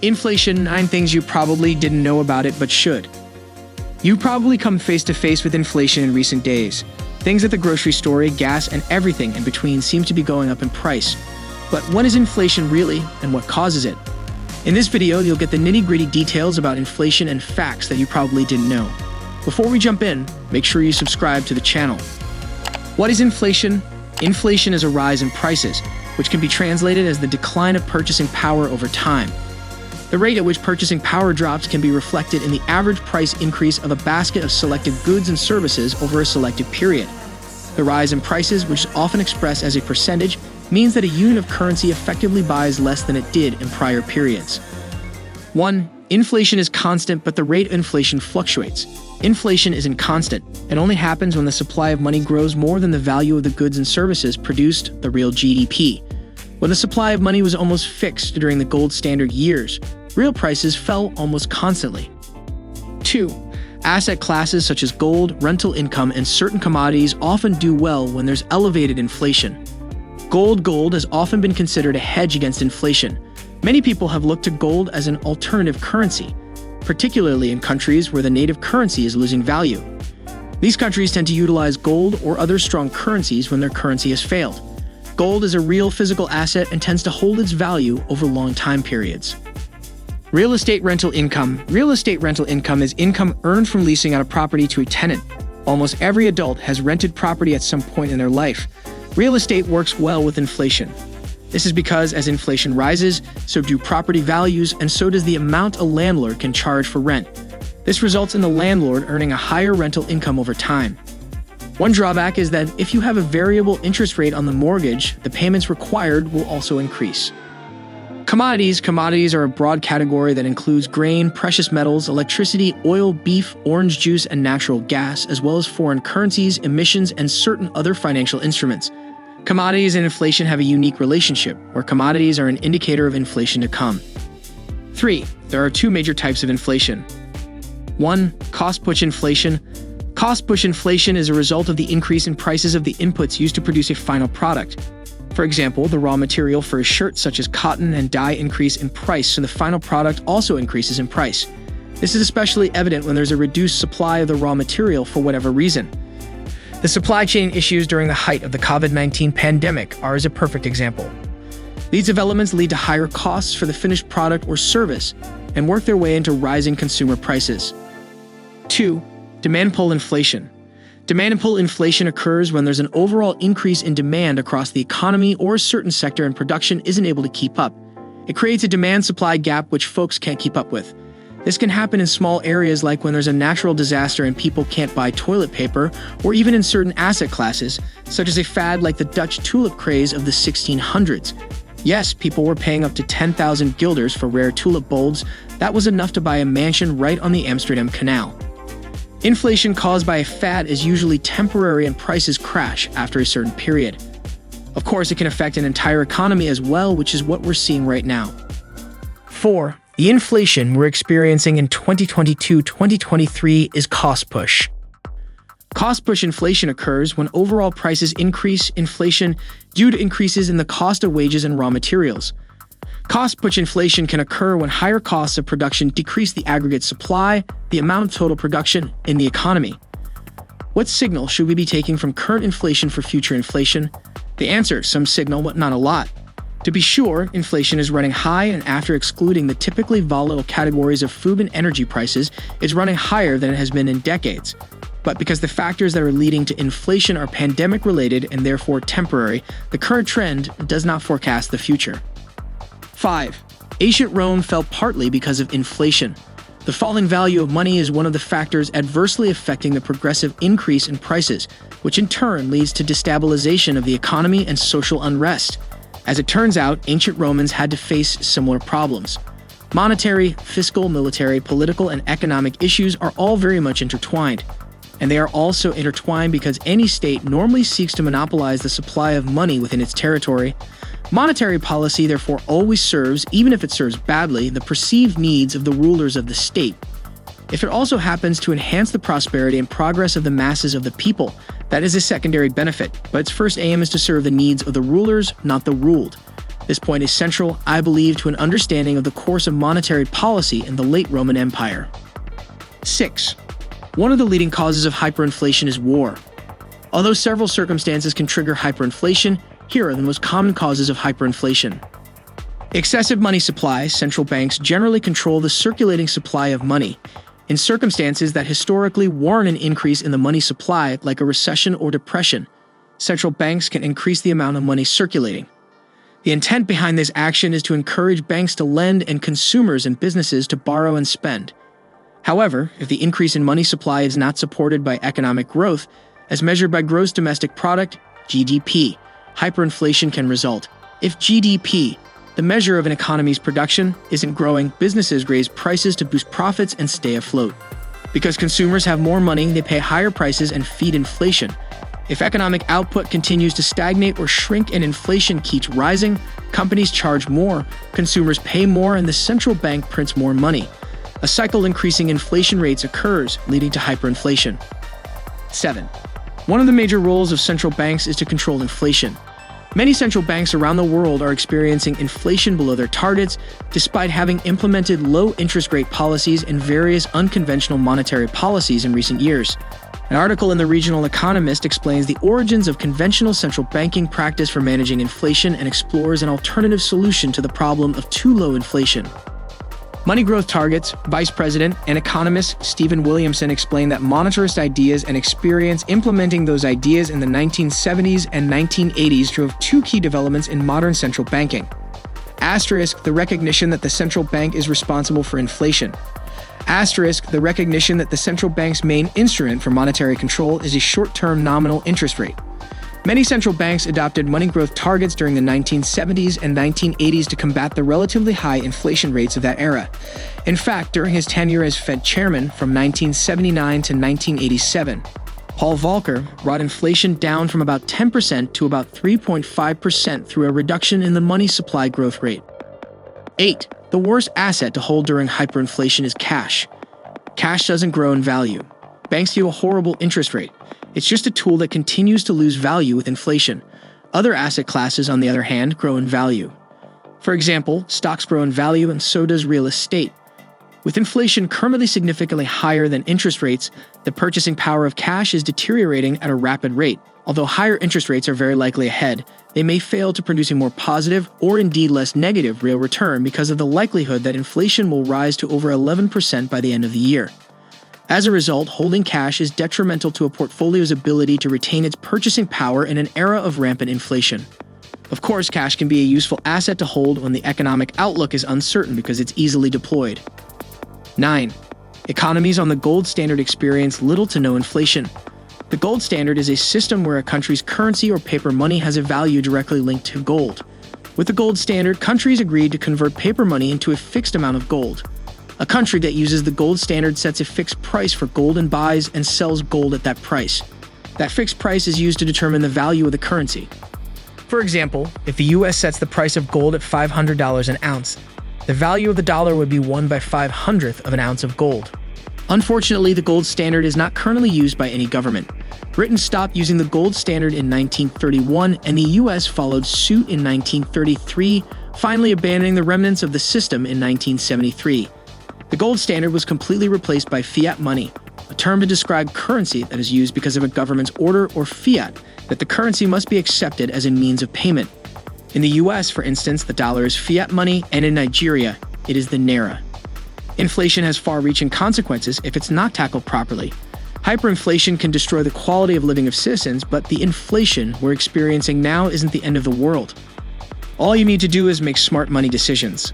Inflation, 9 things you probably didn't know about it but should. You've probably come face to face with inflation in recent days. Things at the grocery store, gas, and everything in between seem to be going up in price. But what is inflation really, and what causes it? In this video, you'll get the nitty-gritty details about inflation and facts that you probably didn't know. Before we jump in, make sure you subscribe to the channel. What is inflation? Inflation is a rise in prices, which can be translated as the decline of purchasing power over time. The rate at which purchasing power drops can be reflected in the average price increase of a basket of selected goods and services over a selected period. The rise in prices, which is often expressed as a percentage, means that a unit of currency effectively buys less than it did in prior periods. 1. Inflation is constant, but the rate of inflation fluctuates. Inflation isn't constant. It only happens when the supply of money grows more than the value of the goods and services produced, the real GDP. When the supply of money was almost fixed during the gold standard years, real prices fell almost constantly. 2. Asset classes such as gold, rental income, and certain commodities often do well when there's elevated inflation. Gold has often been considered a hedge against inflation. Many people have looked to gold as an alternative currency, particularly in countries where the native currency is losing value. These countries tend to utilize gold or other strong currencies when their currency has failed. Gold is a real physical asset and tends to hold its value over long time periods. Real estate rental income. Real estate rental income is income earned from leasing out a property to a tenant. Almost every adult has rented property at some point in their life. Real estate works well with inflation. This is because as inflation rises, so do property values, and so does the amount a landlord can charge for rent. This results in the landlord earning a higher rental income over time. One drawback is that if you have a variable interest rate on the mortgage, the payments required will also increase. Commodities. Commodities are a broad category that includes grain, precious metals, electricity, oil, beef, orange juice, and natural gas, as well as foreign currencies, emissions, and certain other financial instruments. Commodities and inflation have a unique relationship, where commodities are an indicator of inflation to come. 3. There are 2 major types of inflation. 1. Cost-push inflation. Cost-push inflation is a result of the increase in prices of the inputs used to produce a final product. For example, the raw material for a shirt such as cotton and dye increase in price, so the final product also increases in price. This is especially evident when there's a reduced supply of the raw material for whatever reason. The supply chain issues during the height of the COVID-19 pandemic are a perfect example. These developments lead to higher costs for the finished product or service and work their way into rising consumer prices. 2. Demand pull inflation. Demand pull inflation occurs when there's an overall increase in demand across the economy or a certain sector and production isn't able to keep up. It creates a demand-supply gap which folks can't keep up with. This can happen in small areas like when there's a natural disaster and people can't buy toilet paper, or even in certain asset classes, such as a fad like the Dutch tulip craze of the 1600s. Yes, people were paying up to 10,000 guilders for rare tulip bulbs. That was enough to buy a mansion right on the Amsterdam Canal. Inflation caused by a fad is usually temporary and prices crash after a certain period. Of course, it can affect an entire economy as well, which is what we're seeing right now. 4. The inflation we're experiencing in 2022-2023 is cost-push. Cost-push inflation occurs when overall prices increase inflation due to increases in the cost of wages and raw materials. Cost-push inflation can occur when higher costs of production decrease the aggregate supply, the amount of total production in the economy. What signal should we be taking from current inflation for future inflation? The answer, some signal, but not a lot. To be sure, inflation is running high, and after excluding the typically volatile categories of food and energy prices, it's running higher than it has been in decades. But because the factors that are leading to inflation are pandemic-related and therefore temporary, the current trend does not forecast the future. 5. Ancient Rome fell partly because of inflation. The falling value of money is one of the factors adversely affecting the progressive increase in prices, which in turn leads to destabilization of the economy and social unrest. As it turns out, ancient Romans had to face similar problems. Monetary, fiscal, military, political, and economic issues are all very much intertwined. And they are also intertwined because any state normally seeks to monopolize the supply of money within its territory. Monetary policy therefore always serves, even if it serves badly, the perceived needs of the rulers of the state. If it also happens to enhance the prosperity and progress of the masses of the people, that is a secondary benefit, but its first aim is to serve the needs of the rulers, not the ruled. This point is central, I believe, to an understanding of the course of monetary policy in the late Roman Empire. 6. One of the leading causes of hyperinflation is war. Although several circumstances can trigger hyperinflation, here are the most common causes of hyperinflation. Excessive money supply. Central banks generally control the circulating supply of money. In circumstances that historically warrant an increase in the money supply, like a recession or depression, central banks can increase the amount of money circulating. The intent behind this action is to encourage banks to lend and consumers and businesses to borrow and spend. However, if the increase in money supply is not supported by economic growth, as measured by gross domestic product, GDP, hyperinflation can result. If GDP, the measure of an economy's production, isn't growing, businesses raise prices to boost profits and stay afloat. Because consumers have more money, they pay higher prices and feed inflation. If economic output continues to stagnate or shrink and inflation keeps rising, companies charge more, consumers pay more, and the central bank prints more money. A cycle increasing inflation rates occurs, leading to hyperinflation. 7. One of the major roles of central banks is to control inflation. Many central banks around the world are experiencing inflation below their targets, despite having implemented low interest rate policies and various unconventional monetary policies in recent years. An article in the Regional Economist explains the origins of conventional central banking practice for managing inflation and explores an alternative solution to the problem of too low inflation. Money growth targets. Vice President and economist Stephen Williamson explained that monetarist ideas and experience implementing those ideas in the 1970s and 1980s drove two key developments in modern central banking. Asterisk, the recognition that the central bank is responsible for inflation. Asterisk, the recognition that the central bank's main instrument for monetary control is a short-term nominal interest rate. Many central banks adopted money growth targets during the 1970s and 1980s to combat the relatively high inflation rates of that era. In fact, during his tenure as Fed chairman from 1979 to 1987, Paul Volcker brought inflation down from about 10% to about 3.5% through a reduction in the money supply growth rate. 8. The worst asset to hold during hyperinflation is cash. Cash doesn't grow in value. Banks give a horrible interest rate. It's just a tool that continues to lose value with inflation. Other asset classes, on the other hand, grow in value. For example, stocks grow in value and so does real estate. With inflation currently significantly higher than interest rates, the purchasing power of cash is deteriorating at a rapid rate. Although higher interest rates are very likely ahead, they may fail to produce a more positive or indeed less negative real return because of the likelihood that inflation will rise to over 11% by the end of the year. As a result, holding cash is detrimental to a portfolio's ability to retain its purchasing power in an era of rampant inflation. Of course, cash can be a useful asset to hold when the economic outlook is uncertain because it's easily deployed. 9. Economies on the gold standard experience little to no inflation. The gold standard is a system where a country's currency or paper money has a value directly linked to gold. With the gold standard, countries agreed to convert paper money into a fixed amount of gold. A country that uses the gold standard sets a fixed price for gold and buys and sells gold at that price. That fixed price is used to determine the value of the currency. For example, if the US sets the price of gold at $500 an ounce, the value of the dollar would be 1/500th of an ounce of gold. Unfortunately, the gold standard is not currently used by any government. Britain stopped using the gold standard in 1931, and the US followed suit in 1933, finally abandoning the remnants of the system in 1973. The gold standard was completely replaced by fiat money, a term to describe currency that is used because of a government's order or fiat that the currency must be accepted as a means of payment. In the US, for instance, the dollar is fiat money, and in Nigeria, it is the naira. Inflation has far-reaching consequences if it's not tackled properly. Hyperinflation can destroy the quality of living of citizens, but the inflation we're experiencing now isn't the end of the world. All you need to do is make smart money decisions.